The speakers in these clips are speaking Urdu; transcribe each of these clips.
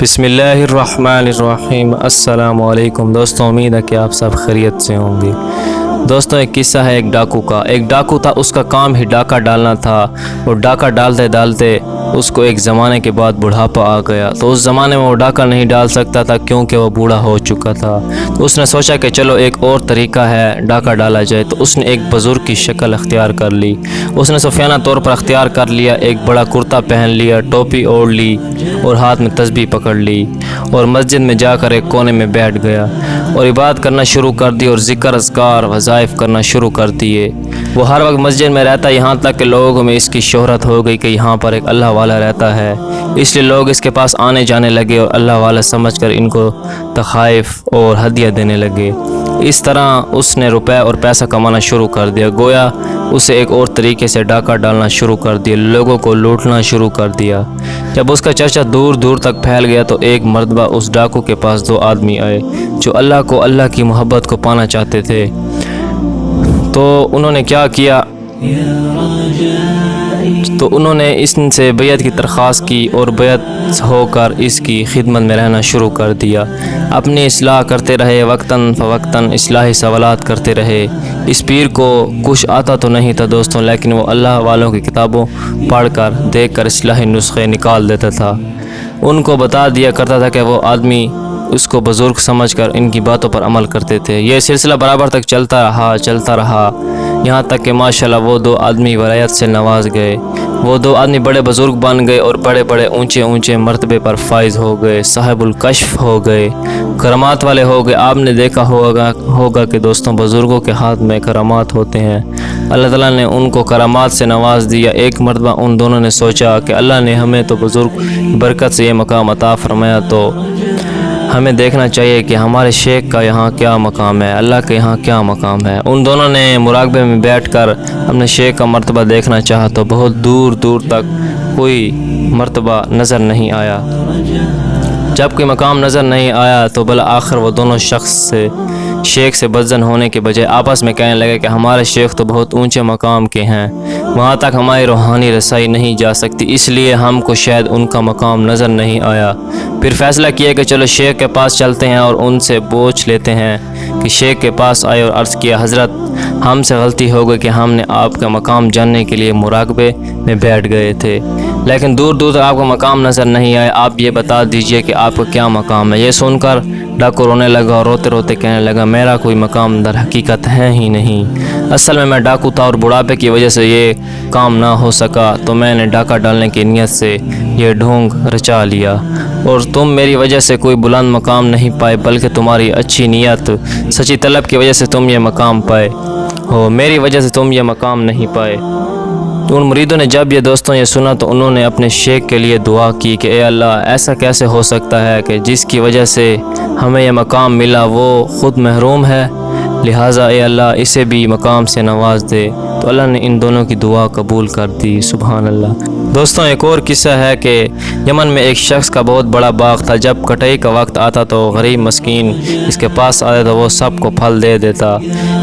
بسم اللہ الرحمن الرحیم۔ السلام علیکم دوستوں، امید ہے کہ آپ سب خیریت سے ہوں گے۔ دوستوں ایک قصہ ہے ایک ڈاکو کا۔ ایک ڈاکو تھا، اس کا کام ہی ڈاکہ ڈالنا تھا، اور ڈاکہ ڈالتے ڈالتے اس کو ایک زمانے کے بعد بڑھاپا آ گیا۔ تو اس زمانے میں وہ ڈاکہ نہیں ڈال سکتا تھا کیونکہ وہ بوڑھا ہو چکا تھا۔ تو اس نے سوچا کہ چلو ایک اور طریقہ ہے، ڈاکہ ڈالا جائے۔ تو اس نے ایک بزرگ کی شکل اختیار کر لی۔ اس نے صوفیانہ طور پر اختیار کر لیا، ایک بڑا کرتا پہن لیا، ٹوپی اوڑھ لی اور ہاتھ میں تسبیح پکڑ لی، اور مسجد میں جا کر ایک کونے میں بیٹھ گیا اور عبادت کرنا شروع کر دی، اور ذکر اذکار وظائف کرنا شروع کر دیے۔ وہ ہر وقت مسجد میں رہتا، یہاں تک کہ لوگوں میں اس کی شہرت ہو گئی کہ یہاں پر ایک اللہ والا رہتا ہے، اس لیے لوگ اس کے پاس آنے جانے لگے اور اللہ والا سمجھ کر ان کو تحائف اور ہدیہ دینے لگے۔ اس طرح اس نے روپے اور پیسہ کمانا شروع کر دیا، گویا اسے ایک اور طریقے سے ڈاکہ ڈالنا شروع کر دیا، لوگوں کو لوٹنا شروع کر دیا۔ جب اس کا چرچا دور دور تک پھیل گیا تو ایک مرتبہ اس ڈاکو کے پاس دو آدمی آئے جو اللہ کی محبت کو پانا چاہتے تھے۔ تو انہوں نے کیا کیا، تو انہوں نے اس سے بیعت کی درخواست کی اور بیعت ہو کر اس کی خدمت میں رہنا شروع کر دیا۔ اپنی اصلاح کرتے رہے، وقتاً فوقتاً اصلاحی سوالات کرتے رہے۔ اس پیر کو کچھ آتا تو نہیں تھا دوستوں، لیکن وہ اللہ والوں کی کتابوں پڑھ کر دیکھ کر اصلاحی نسخے نکال دیتا تھا۔ ان کو بتا دیا کرتا تھا کہ وہ آدمی اس کو بزرگ سمجھ کر ان کی باتوں پر عمل کرتے تھے۔ یہ سلسلہ برابر تک چلتا رہا یہاں تک کہ ماشاءاللہ وہ دو آدمی ولایت سے نواز گئے۔ وہ دو آدمی بڑے بزرگ بن گئے اور بڑے بڑے اونچے مرتبے پر فائز ہو گئے، صاحب الکشف ہو گئے، کرامات والے ہو گئے۔ آپ نے دیکھا ہوگا کہ دوستوں بزرگوں کے ہاتھ میں کرامات ہوتے ہیں۔ اللہ تعالیٰ نے ان کو کرامات سے نواز دیا۔ ایک مرتبہ ان دونوں نے سوچا کہ اللہ نے ہمیں تو بزرگ برکت سے یہ مقام عطا فرمایا، تو ہمیں دیکھنا چاہیے کہ ہمارے شیخ کا یہاں کیا مقام ہے، اللہ کے یہاں کیا مقام ہے۔ ان دونوں نے مراقبے میں بیٹھ کر اپنے شیخ کا مرتبہ دیکھنا چاہا تو بہت دور دور تک کوئی مرتبہ نظر نہیں آیا۔ جب کوئی مقام نظر نہیں آیا تو بالآخر وہ دونوں شیخ سے بدظن ہونے کے بجائے آپس میں کہنے لگے کہ ہمارے شیخ تو بہت اونچے مقام کے ہیں، وہاں تک ہماری روحانی رسائی نہیں جا سکتی، اس لیے ہم کو شاید ان کا مقام نظر نہیں آیا۔ پھر فیصلہ کیا کہ چلو شیخ کے پاس چلتے ہیں اور ان سے پوچھ لیتے ہیں۔ کہ شیخ کے پاس آئے اور عرض کیا، حضرت ہم سے غلطی ہو گئی کہ ہم نے آپ کا مقام جاننے کے لیے مراقبے میں بیٹھ گئے تھے، لیکن دور دور تک آپ کا مقام نظر نہیں آیا، آپ یہ بتا دیجئے کہ آپ کا کیا مقام ہے۔ یہ سن کر ڈاکو رونے لگا اور روتے روتے کہنے لگا، میرا کوئی مقام در حقیقت ہے ہی نہیں، اصل میں ڈاکو تھا اور بڑھاپے کی وجہ سے یہ کام نہ ہو سکا، تو میں نے ڈاکہ ڈالنے کی نیت سے یہ ڈھونگ رچا لیا، اور تم میری وجہ سے کوئی بلند مقام نہیں پائے، بلکہ تمہاری اچھی نیت سچی طلب کی وجہ سے تم یہ مقام پائے ہو، میری وجہ سے تم یہ مقام نہیں پائے۔ تو ان مریدوں نے جب یہ دوستوں یہ سنا تو انہوں نے اپنے شیخ کے لیے دعا کی کہ اے اللہ، ایسا کیسے ہو سکتا ہے کہ جس کی وجہ سے ہمیں یہ مقام ملا وہ خود محروم ہے، لہٰذا اے اللہ اسے بھی مقام سے نواز دے۔ تو اللہ نے ان دونوں کی دعا قبول کر دی، سبحان اللہ۔ دوستوں ایک اور قصہ ہے کہ یمن میں ایک شخص کا بہت بڑا باغ تھا، جب کٹائی کا وقت آتا تو غریب مسکین اس کے پاس آتا تو وہ سب کو پھل دے دیتا۔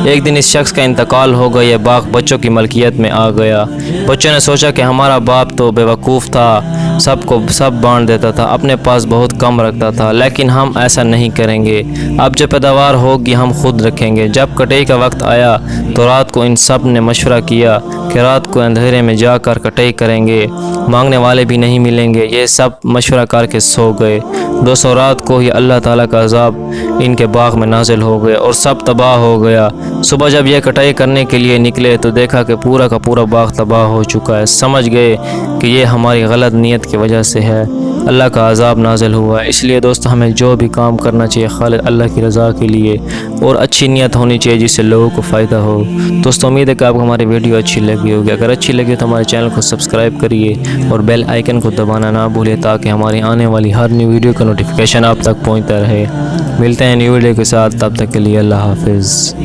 ایک دن اس شخص کا انتقال ہو گیا، یہ باغ بچوں کی ملکیت میں آ گیا۔ بچوں نے سوچا کہ ہمارا باپ تو بے وقوف تھا، سب بانٹ دیتا تھا، اپنے پاس بہت کم رکھتا تھا، لیکن ہم ایسا نہیں کریں گے، اب جو پیداوار ہوگی ہم خود رکھیں گے۔ جب کٹائی کا وقت آیا تو رات کو ان سب نے مشورہ کیا کہ رات کو اندھیرے میں جا کر کٹائی کریں گے، مانگنے والے بھی نہیں ملیں گے۔ یہ سب مشورہ کر کے سو گئے۔ دوستوں رات کو ہی اللہ تعالیٰ کا عذاب ان کے باغ میں نازل ہو گیا اور سب تباہ ہو گیا۔ صبح جب یہ کٹائی کرنے کے لیے نکلے تو دیکھا کہ پورا کا پورا باغ تباہ ہو چکا ہے۔ سمجھ گئے کہ یہ ہماری غلط نیت کی وجہ سے ہے، اللہ کا عذاب نازل ہوا ہے۔ اس لیے دوستو ہمیں جو بھی کام کرنا چاہیے خالص اللہ کی رضا کے لیے، اور اچھی نیت ہونی چاہیے جس سے لوگوں کو فائدہ ہو۔ دوستو امید ہے کہ آپ کو ہماری ویڈیو اچھی لگی ہوگی، اگر اچھی لگی تو ہمارے چینل کو سبسکرائب کریے اور بیل آئیکن کو دبانا نہ بھولے تاکہ ہماری آنے والی ہر نیو ویڈیو کا نوٹیفیکیشن آپ تک پہنچتا رہے۔ ملتے ہیں نیو ویڈیو کے ساتھ، تب تک کے لیے اللہ حافظ۔